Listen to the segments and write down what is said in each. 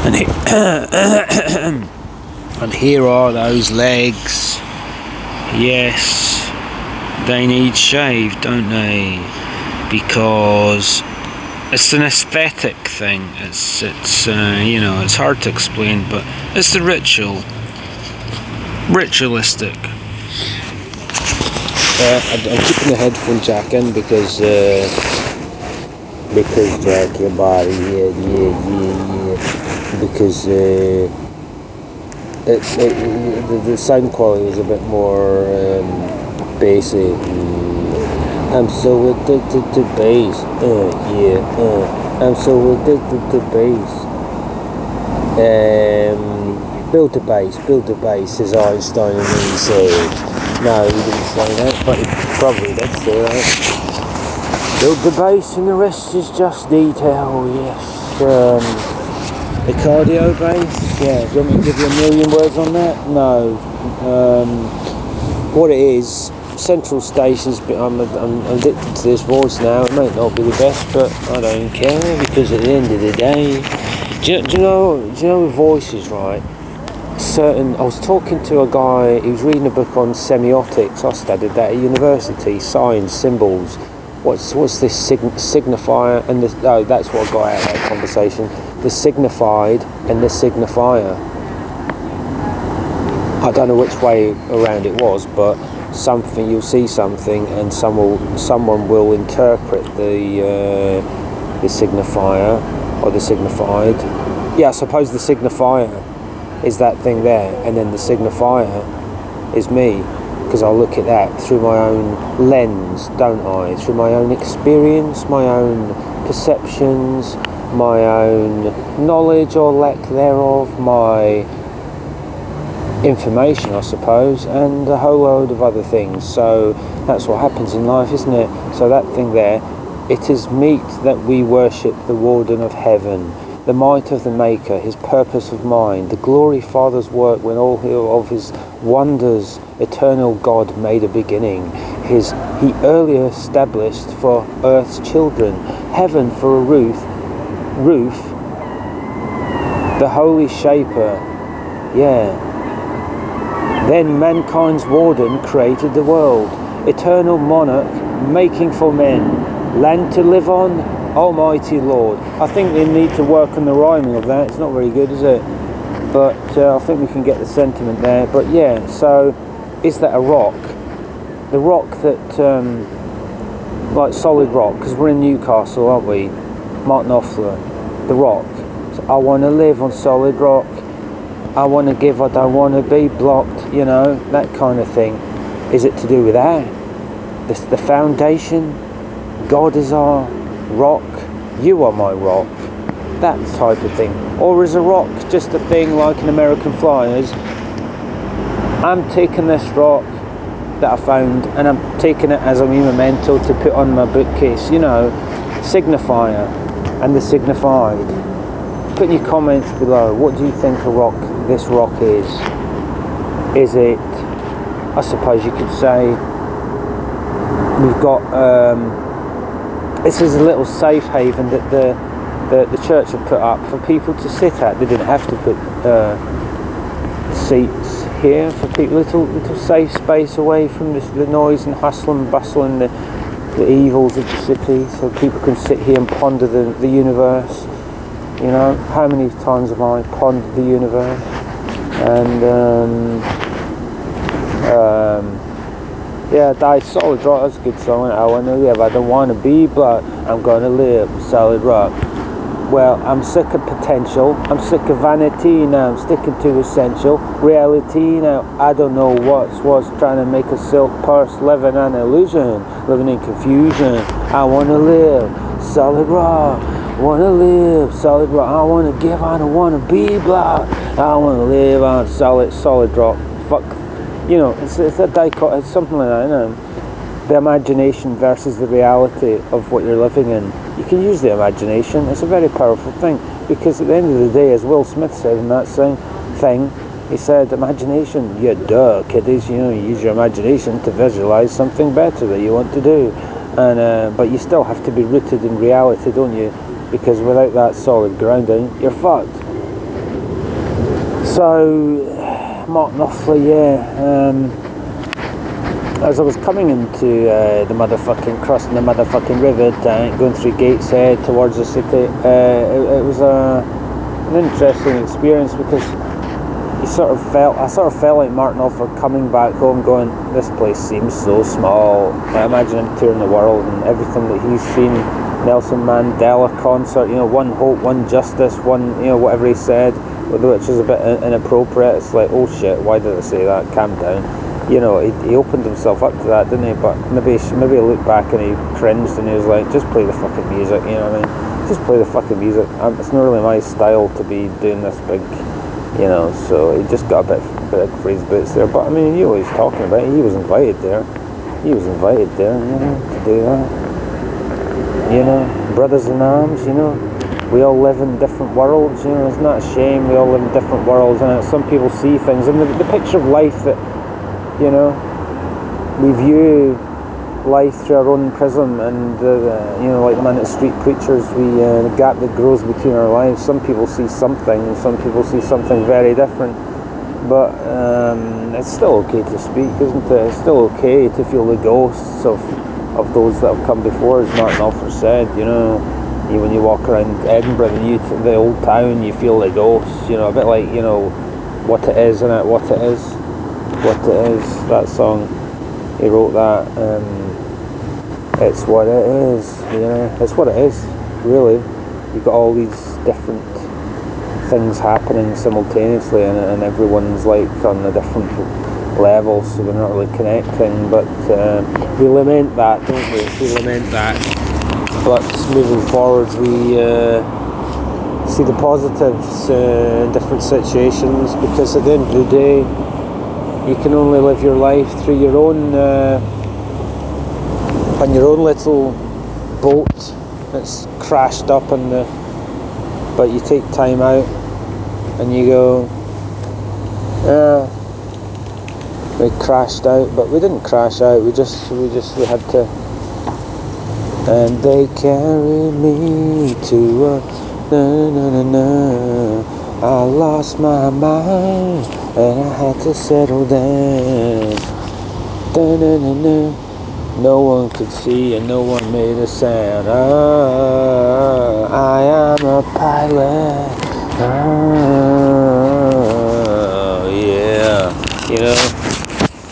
And and here are those legs. Yes, they need shaved, don't they? Because it's an aesthetic thing. It's it's hard to explain, but it's the ritualistic. I'm keeping the headphone jack in because Jack, your body, yeah. Because the sound quality was a bit more basic. I'm so addicted to bass. I'm so addicted to bass. Build the bass, says Einstein, and he said. No, he didn't say that, but he probably did say that. Build the bass and the rest is just detail, yes. The cardio bass, yeah. Do you want me to give you a million words on that? No. What it is, Central Station's, I'm addicted to this voice now. It might not be the best, but I don't care, because at the end of the day, do you know with voices, right? I was talking to a guy, he was reading a book on semiotics. I studied that at university, signs, symbols. What's this signifier and this? Oh, that's what I got out of that conversation. The signified and the signifier. I don't know which way around it was, but you'll see something, and someone will interpret the signifier or the signified. Yeah, I suppose the signifier is that thing there, and then the signifier is me, because I look at that through my own lens, don't I? Through my own experience, my own perceptions, my own knowledge or lack thereof, my information, I suppose, and a whole load of other things. So that's what happens in life, isn't it? So that thing there, it is meet that we worship the Warden of Heaven, the might of the Maker, his purpose of mind, the glory Father's work when all of his wonders, eternal God made a beginning. He earlier established for earth's children, heaven for a roof, the holy shaper, yeah. Then mankind's warden created the world, eternal monarch, making for men, land to live on, Almighty Lord. I think we need to work on the rhyming of that. It's not very good, is it? But I think we can get the sentiment there. But yeah, so is that a rock? The rock that, like solid rock, because we're in Newcastle, aren't we? Martin Offler, the rock. So I want to live on solid rock. I want to give, I don't want to be blocked, that kind of thing. Is it to do with that? The foundation? God is our rock, you are my rock, that type of thing. Or is a rock just a thing like in American Flyers? I'm taking this rock that I found and I'm taking it as a memento to put on my bookcase, signifier and the signified. Put in your comments below, what do you think this rock is? Is it, I suppose you could say, we've got this is a little safe haven that the church had put up for people to sit at. They didn't have to put seats here for people, little safe space away from the noise and hustle and bustle and the evils of the city, so people can sit here and ponder the universe. How many times have I pondered the universe? And yeah, Die Solid Rock, that's a good song. I want to live, I don't want to be, but I'm going to live. Solid Rock. Well, I'm sick of potential, I'm sick of vanity now, I'm sticking to essential reality now. I don't know what's trying to make a silk purse, living an illusion, living in confusion. I want to live. Solid Rock. Want to live. Solid Rock. I want to give, I don't want to be, blah. I want to live on solid rock. Fuck. It's a dichotomy, it's something like that, the imagination versus the reality of what you're living in. You can use the imagination, it's a very powerful thing, because at the end of the day, as Will Smith said in that same thing, he said, imagination, yeah, duh, kiddies, you use your imagination to visualize something better that you want to do, and but you still have to be rooted in reality, don't you? Because without that solid grounding, you're fucked. So, Martin Knopfler, yeah. As I was coming into the motherfucking, crossing the motherfucking river, going through Gateshead towards the city, it was an interesting experience because I sort of felt like Martin Knopfler coming back home going, this place seems so small. I imagine him touring the world and everything that he's seen, Nelson Mandela concert, one hope, one justice, one, whatever he said, which is a bit inappropriate. It's like, oh shit, why did I say that? Calm down. He opened himself up to that, didn't he? But maybe he looked back and he cringed and he was like, just play the fucking music, you know what I mean? Just play the fucking music. It's not really my style to be doing this big, so he just got a bit for his boots there. But I mean, you know what he's talking about. He was invited there. To do that. Brothers in arms, we all live in different worlds, it's not a shame, we all live in different worlds, and some people see things, and the picture of life that, we view life through our own prism, and like the Manic Street Preachers, the gap that grows between our lives, some people see something, and some people see something very different, but it's still okay to speak, isn't it? It's still okay to feel the ghosts of those that have come before, as Martin Knopfler said, when you walk around Edinburgh, the old town, you feel the ghosts, a bit like, What It Is, innit? What It Is, that song, he wrote that, it's what it is, it's what it is, really. You've got all these different things happening simultaneously, and everyone's like on a different level, so they're not really connecting, but we lament that, don't we? We lament that, but moving forward, we see the positives in different situations, because at the end of the day, you can only live your life through your own on your own little boat that's crashed up but you take time out and you go, we crashed out, but we didn't crash out, we had to, and they carry me to a I lost my mind and I had to settle down. No one could see and no one made a sound. I am a pilot. Yeah.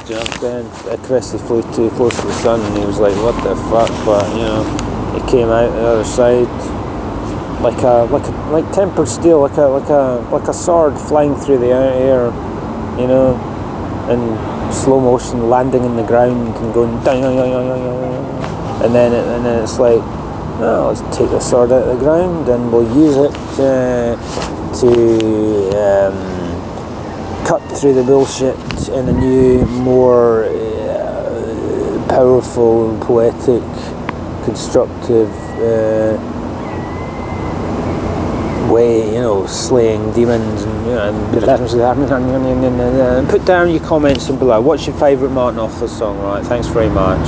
Jumped in. Chris flew too close to the sun and he was like, what the fuck? But he came out the other side like tempered steel, like a sword flying through the air, in slow motion, landing in the ground and going and then it's like, let's take the sword out of the ground and we'll use it to cut through the bullshit in a new, more powerful and poetic, constructive way, slaying demons and put down your comments below. What's your favourite Martin Knopfler song? Right, thanks very much.